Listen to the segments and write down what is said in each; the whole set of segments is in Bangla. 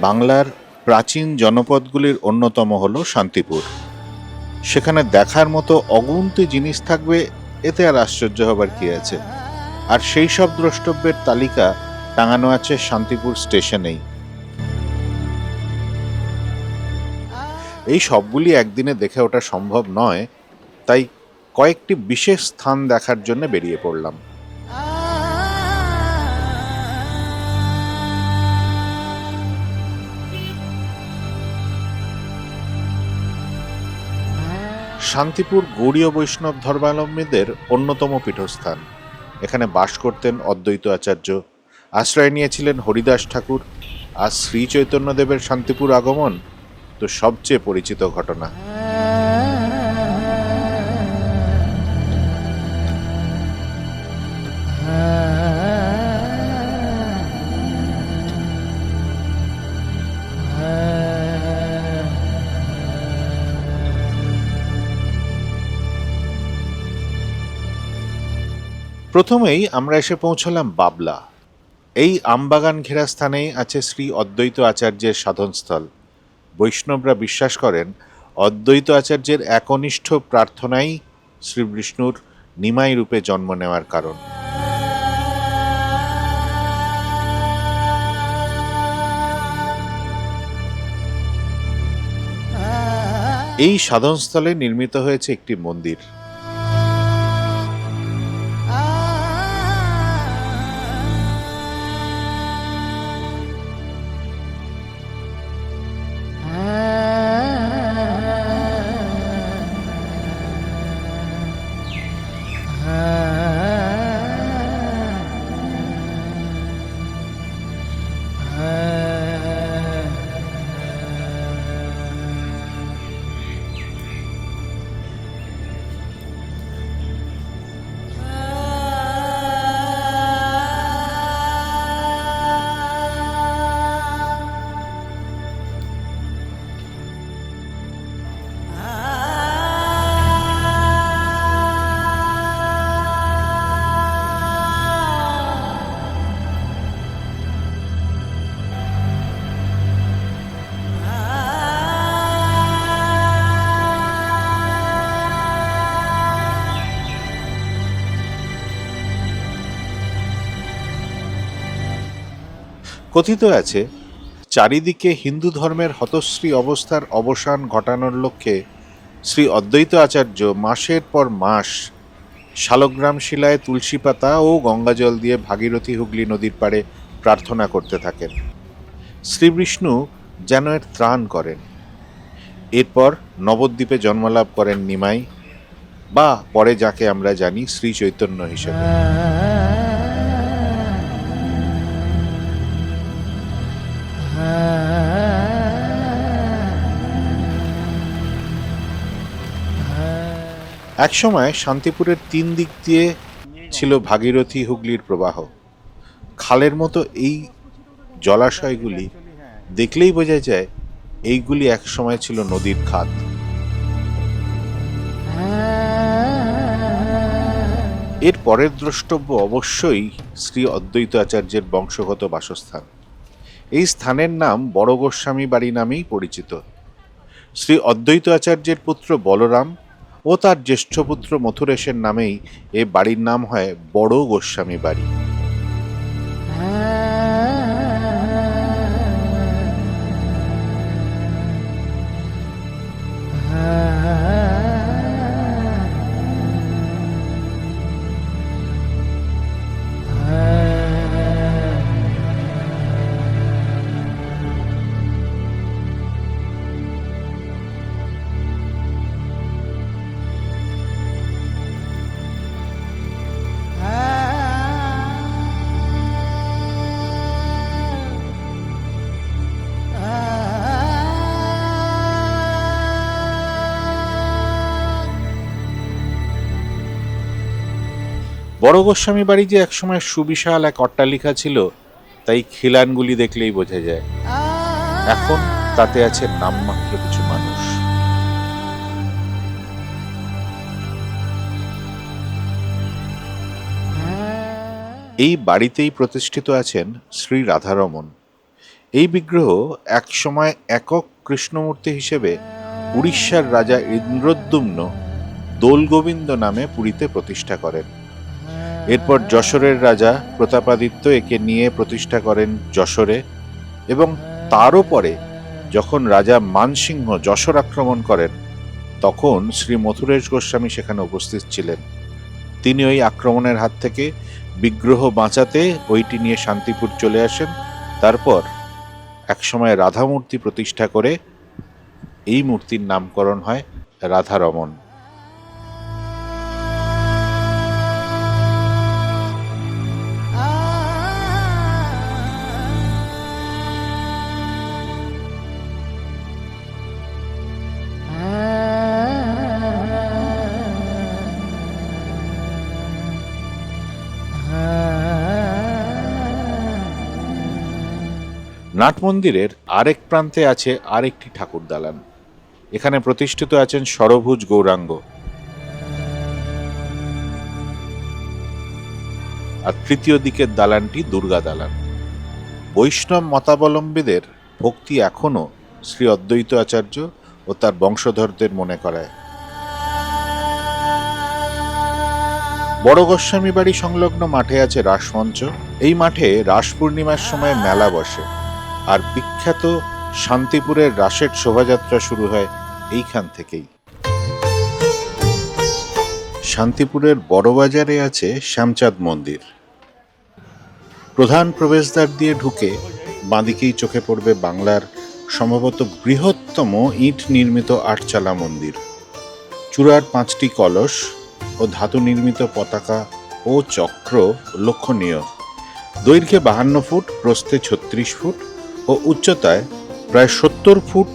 বাংলার প্রাচীন জনপদগুলির অন্যতম হল শান্তিপুর। সেখানে দেখার মতো অগুন্তি জিনিস থাকবে, এতে আর আশ্চর্য হবার কি আছে। আর সেই সব দ্রষ্টব্যের তালিকা টাঙানো আছে শান্তিপুর স্টেশনেই। এই সবগুলি একদিনে দেখে ওঠা সম্ভব নয়, তাই কয়েকটি বিশেষ স্থান দেখার জন্য বেরিয়ে পড়লাম। শান্তিপুর গৌড়ীয় বৈষ্ণব ধর্মাবলম্বীদের অন্যতম পীঠস্থান। এখানে বাস করতেন অদ্বৈত আচার্য, আশ্রয় নিয়েছিলেন হরিদাস ঠাকুর। আর শ্রী চৈতন্যদেবের শান্তিপুর আগমন তো সবচেয়ে পরিচিত ঘটনা। প্রথমেই আমরা এসে পৌঁছলাম বাবলা। এই আমবাগান ঘেরা স্থানেই আছে শ্রী অদ্বৈত আচার্যের সাধনস্থল। বৈষ্ণবরা বিশ্বাস করেন অদ্বৈত আচার্যের একনিষ্ঠ প্রার্থনাই শ্রী বিষ্ণুর নিমাই রূপে জন্ম নেওয়ার কারণ। এই সাধনস্থলে নির্মিত হয়েছে একটি মন্দির। কথিত আছে চারিদিকে হিন্দু ধর্মের হতশ্রী অবস্থার অবসান ঘটানোর লক্ষ্যে শ্রী অদ্বৈত আচার্য মাসের পর মাস শালগ্রাম শিলায় তুলসী পাতা ও গঙ্গাজল দিয়ে ভাগীরথী হুগলি নদীর পাড়ে প্রার্থনা করতে থাকেন। শ্রী বিষ্ণু যেন এর ত্রাণ করেন। এরপর নবদ্বীপে জন্মলাভ করেন নিমাই, বা পরে যাকে আমরা জানি শ্রী চৈতন্য হিসেবে। একসময় শান্তিপুরের 3 দিক দিয়ে ছিল ভাগীরথী হুগলির প্রবাহ। খালের মতো এই জলাশয়গুলি দেখলেই বোঝা যায় এইগুলি একসময় ছিল নদীর খাত। এর পরের দ্রষ্টব্য অবশ্যই শ্রী অদ্বৈত আচার্যের বংশগত বাসস্থান। এই স্থানের নাম বড় গোস্বামী বাড়ি নামেই পরিচিত। শ্রী অদ্বৈত আচার্যের পুত্র বলরাম ও তার জ্যেষ্ঠ পুত্র মথুরেশের নামেই এ বাড়ির নাম হয় বড় গোস্বামী বাড়ি। বড় গোস্বামী বাড়ি যে একসময় সুবিশাল এক অট্টালিকা ছিল, তাই খিলানগুলি দেখলেই বোঝা যায়। এখন তাতে আছে নামমাত্র কিছু মানুষ। এই বাড়িতেই প্রতিষ্ঠিত আছেন শ্রী রাধারমণ। এই বিগ্রহ একসময় একক কৃষ্ণমূর্তি হিসেবে উড়িষ্যার রাজা ইন্দ্রদ্যুম্ন দোলগোবিন্দ নামে পুরীতে প্রতিষ্ঠা করেন। এরপর যশোরের রাজা প্রতাপাদিত্য একে নিয়ে প্রতিষ্ঠা করেন যশোরে, এবং তারও পরে যখন রাজা মানসিংহ যশোর আক্রমণ করেন তখন শ্রী মথুরেশ গোস্বামী সেখানে উপস্থিত ছিলেন। তিনি ওই আক্রমণের হাত থেকে বিগ্রহ বাঁচাতে ওইটি নিয়ে শান্তিপুর চলে আসেন। তারপর একসময় রাধা মূর্তি প্রতিষ্ঠা করে এই মূর্তির নামকরণ হয় রাধারমণ। নাট মন্দিরের আরেক প্রান্তে আছে আরেকটি ঠাকুর দালান। এখানে প্রতিষ্ঠিত আছেন ষড়ভুজ গৌরাঙ্গ, আর তৃতীয় দিকের দালানটি দুর্গা দালান। বৈষ্ণব মতাবলম্বীদের ভক্তি এখনো শ্রী অদ্বৈত আচার্য ও তার বংশধরদের মনে করায়। বড় গোস্বামী বাড়ি সংলগ্ন মাঠে আছে রাসমঞ্চ। এই মাঠে রাস পূর্ণিমার সময় মেলা বসে, আর বিখ্যাত শান্তিপুরের রাসের শোভাযাত্রা শুরু হয় এইখান থেকেই। শান্তিপুরের বড়বাজারে আছে শ্যামচাঁদ মন্দির। প্রধান প্রবেশদ্বার দিয়ে ঢুকে বাঁদিকেই চোখে পড়বে বাংলার সম্ভবত বৃহত্তম ইট নির্মিত আটচালা মন্দির। চূড়ার 5টি কলস ও ধাতু নির্মিত পতাকা ও চক্র লক্ষণীয়। দৈর্ঘ্যে 52 ফুট, প্রস্থে 36 ফুট ও উচ্চতায় প্রায় 70 ফুট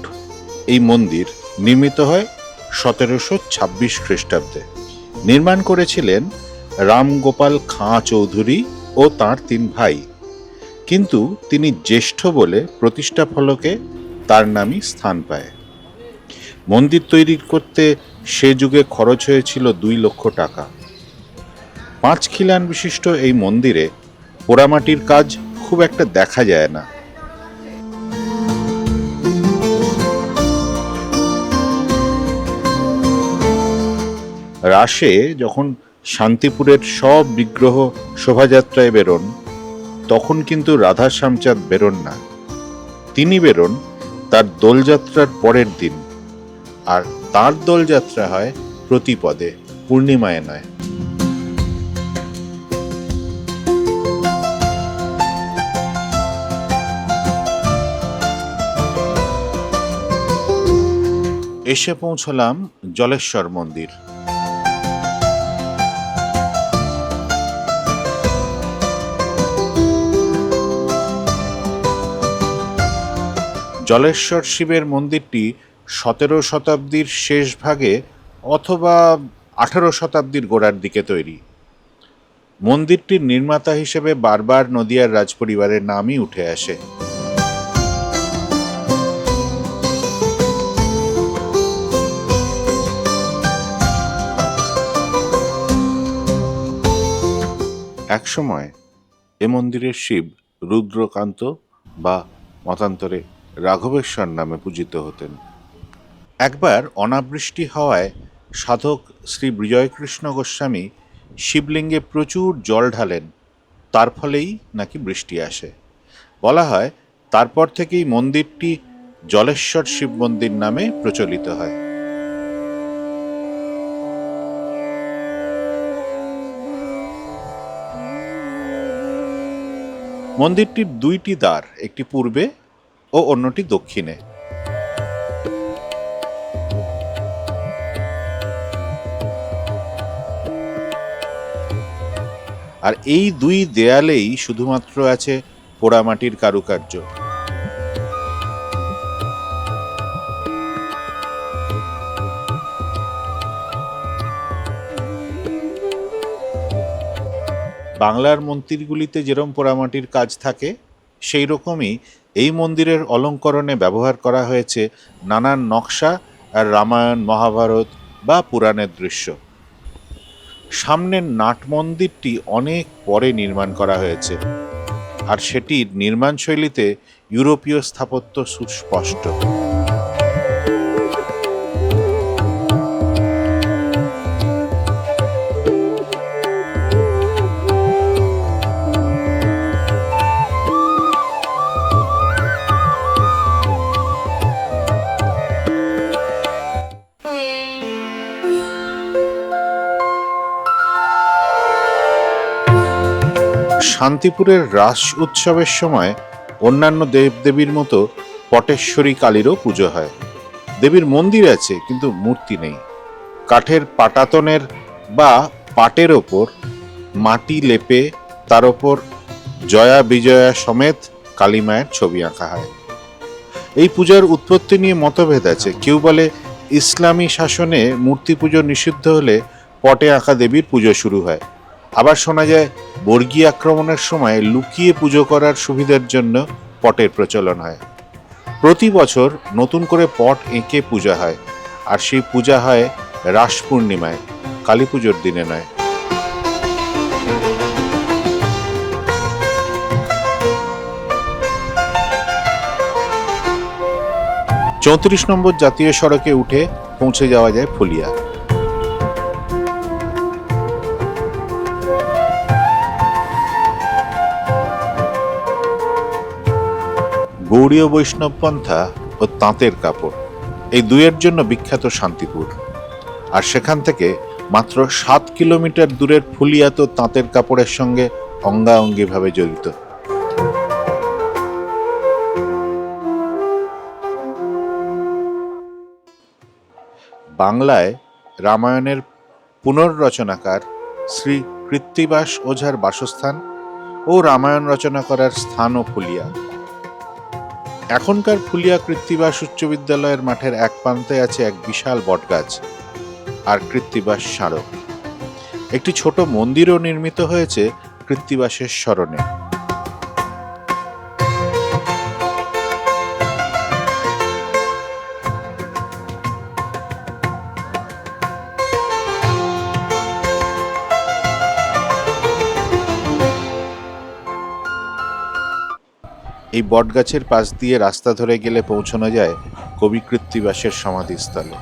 এই মন্দির নির্মিত হয় 1726 খ্রিস্টাব্দে। নির্মাণ করেছিলেন রামগোপাল খাঁ চৌধুরী ও তাঁর 3 ভাই, কিন্তু তিনি জ্যেষ্ঠ বলে প্রতিষ্ঠা ফলকে তার নামই স্থান পায়। মন্দির তৈরি করতে সে যুগে খরচ হয়েছিল 2 লক্ষ টাকা। 5 খিলান বিশিষ্ট এই মন্দিরে পোড়ামাটির কাজ খুব একটা দেখা যায় না। রাসে যখন শান্তিপুরের সব বিগ্রহ শোভাযাত্রায় বেরোন তখন কিন্তু রাধা শ্যামচাঁদ বেরোন না। তিনি বেরোন তার দোলযাত্রার পরের দিন, আর তার দোলযাত্রা হয় প্রতিপদে, পূর্ণিমায় নয়। এসে পৌঁছলাম জলেশ্বর মন্দির। জলেশ্বর শিবের মন্দিরটি 17 শতাব্দীর শেষ ভাগে অথবা 18 শতাব্দীর গোড়ার দিকে তৈরি। মন্দিরটির নির্মাতা হিসেবে বারবার নদিয়ার রাজপরিবারের নামই উঠে আসে। একসময় এ মন্দিরের শিব রুদ্রকান্ত বা মতান্তরে রাঘবেশ্বর নামে পূজিত হতেন। একবার অনাবৃষ্টি হওয়ায় সাধক শ্রী বিজয়কৃষ্ণ গোস্বামী শিবলিঙ্গে প্রচুর জল ঢালেন, তার ফলেই নাকি বৃষ্টি আসে। বলা হয় তারপর থেকেই মন্দিরটি জলেশ্বর শিব মন্দির নামে প্রচলিত হয়। মন্দিরটির 2টি দ্বার, একটি পূর্বে ও অন্যটি দক্ষিণে। আর এই 2 দেয়ালেই শুধুমাত্র আছে পোড়ামাটির কারুকার্য। বাংলার মন্দিরগুলিতে যেরকম পোড়ামাটির কাজ থাকে সেই রকমই এই মন্দিরের অলঙ্করণে ব্যবহার করা হয়েছে নানান নকশা আর রামায়ণ, মহাভারত বা পুরাণের দৃশ্য। সামনের নাট মন্দিরটি অনেক পরে নির্মাণ করা হয়েছে, আর সেটির নির্মাণ শৈলীতে ইউরোপীয় স্থাপত্য সুস্পষ্ট। শান্তিপুরের রাস উৎসবের সময় অন্যান্য দেবদেবীর মতো পটেশ্বরী কালীরও পুজো হয়। দেবীর মন্দির আছে, কিন্তু মূর্তি নেই। কাঠের পাটাতনের বা পাটের ওপর মাটি লেপে তার ওপর জয়া বিজয়া সমেত কালী মায়ের ছবি আঁকা হয়। এই পূজার উৎপত্তি নিয়ে মতভেদ আছে। কেউ বলে ইসলামী শাসনে মূর্তি পুজো নিষিদ্ধ হলে পটে আঁকা দেবীর পুজো শুরু হয়। আবার শোনা যায় বর্গী আক্রমণের সময় লুকিয়ে পুজো করার সুবিধার জন্য পটের প্রচলন হয়। প্রতি বছর নতুন করে পট এঁকে পূজা হয়, আর সেই পূজা হয় রাস পূর্ণিমায়, কালী পুজোর দিনে নয়। 34 নম্বর জাতীয় সড়কে উঠে পৌঁছে যাওয়া যায় ফুলিয়া। গৌড়ীয় বৈষ্ণব পন্থা ও তাঁতের কাপড়, এই দুয়ের জন্য বিখ্যাত শান্তিপুর। আর সেখান থেকে মাত্র 7 কিলোমিটার দূরের ফুলিয়া তো তাঁতের কাপড়ের সঙ্গে অঙ্গাঅঙ্গিভাবে জড়িত। বাংলায় রামায়ণের পুনর্রচনাকার শ্রী কৃত্তিবাস ওঝার বাসস্থান ও রামায়ণ রচনা করার স্থানও ফুলিয়া। এখনকার ফুলিয়া কৃত্তিবাস উচ্চ বিদ্যালয়ের মাঠের এক প্রান্তে আছে এক বিশাল বটগাছ আর কৃত্তিবাস স্মারক। একটি ছোট মন্দিরও নির্মিত হয়েছে কৃত্তিবাসের স্মরণে। এই বটগাছের পাশ দিয়ে রাস্তা ধরে গেলে পৌঁছানো যায় কবি কৃত্তিবাসের সমাধিস্থলে।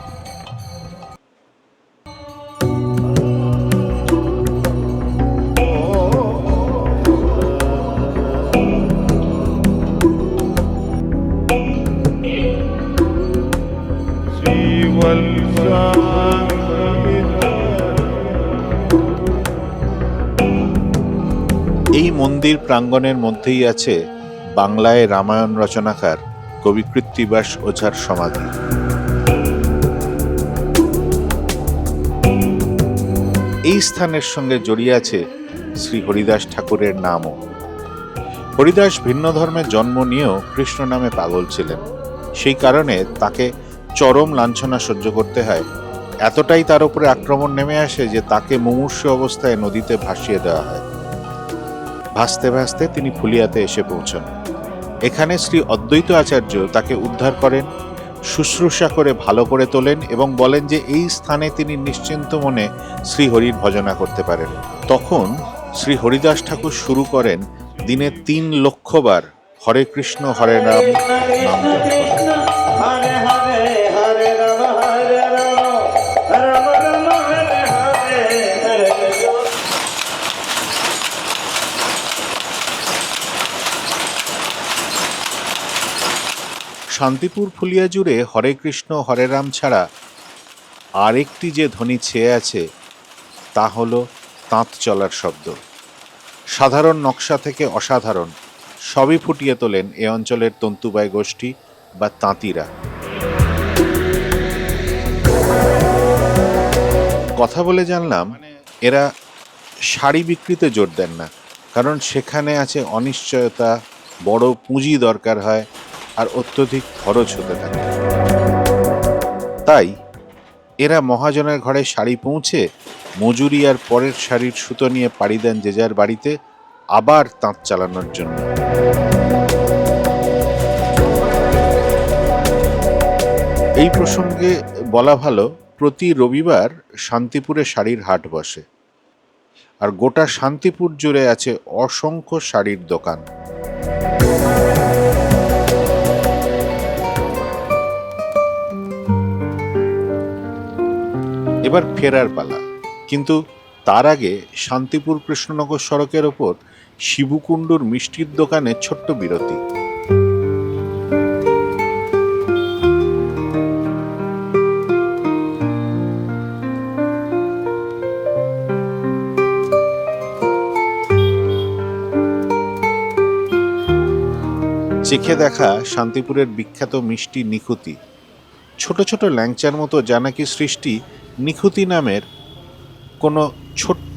এই মন্দির প্রাঙ্গণের মধ্যেই আছে বাংলায় রামায়ণ রচনাকার কবি কৃত্তিবাস ওঝার সমাধি। এই স্থানের সঙ্গে জড়িয়ে আছে শ্রী হরিদাস ঠাকুরের নামও। হরিদাস ভিন্ন ধর্মের জন্ম নিয়েও কৃষ্ণ নামে পাগল ছিলেন। সেই কারণে তাকে চরম লাঞ্ছনা সহ্য করতে হয়। এতটাই তার উপরে আক্রমণ নেমে আসে যে তাকে মুমূর্ষু অবস্থায় নদীতে ভাসিয়ে দেওয়া হয়। ভাসতে ভাসতে তিনি ফুলিয়াতে এসে পৌঁছন। এখানে শ্রী অদ্বৈত আচার্য তাকে উদ্ধার করেন, শুশ্রূষা করে ভালো করে তোলেন এবং বলেন যে এই স্থানে তিনি নিশ্চিন্ত মনে শ্রীহরির ভজনা করতে পারেন। তখন শ্রী হরিদাস ঠাকুর শুরু করেন দিনে 3 লক্ষ বার হরে কৃষ্ণ হরে রাম নাম জপ করা। শান্তিপুর ফুলিয়া জুড়ে হরে কৃষ্ণ হরে রাম ছাড়া আরেকটি যে ধ্বনি ছেয়ে আছে তা হল তাঁত চলার শব্দ। সাধারণ নকশা থেকে অসাধারণ সবই ফুটিয়ে তোলেন এ অঞ্চলের তন্তুবায় গোষ্ঠী বা তাঁতিরা। কথা বলে জানলাম এরা শাড়ি বিক্রিতে জোর দেন না, কারণ সেখানে আছে অনিশ্চয়তা, বড় পুঁজি দরকার হয় আর অত্যধিক খরচ হতে থাকে। তাই এরা মহাজনের ঘরে শাড়ি পৌঁছে মজুরি আর পরের শাড়ির সুতো নিয়ে পাড়ি দেন যে যার বাড়িতে, আবার তাঁত চালানোর জন্য। এই প্রসঙ্গে বলা ভালো, প্রতি রবিবার শান্তিপুরে শাড়ির হাট বসে, আর গোটা শান্তিপুর জুড়ে আছে অসংখ্য শাড়ির দোকান। এবার ফেরার পালা, কিন্তু তার আগে শান্তিপুর কৃষ্ণনগর সড়কের ওপর শিবুকুণ্ডুর মিষ্টির দোকানে ছোট্ট বিরতি। চেখে দেখা শান্তিপুরের বিখ্যাত মিষ্টি নিখুতি, ছোট ছোট ল্যাংচার মতো জানাকি সৃষ্টি নিখুতি নামের কোনো ছোট্ট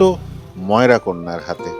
ময়রা কন্যার হাতে।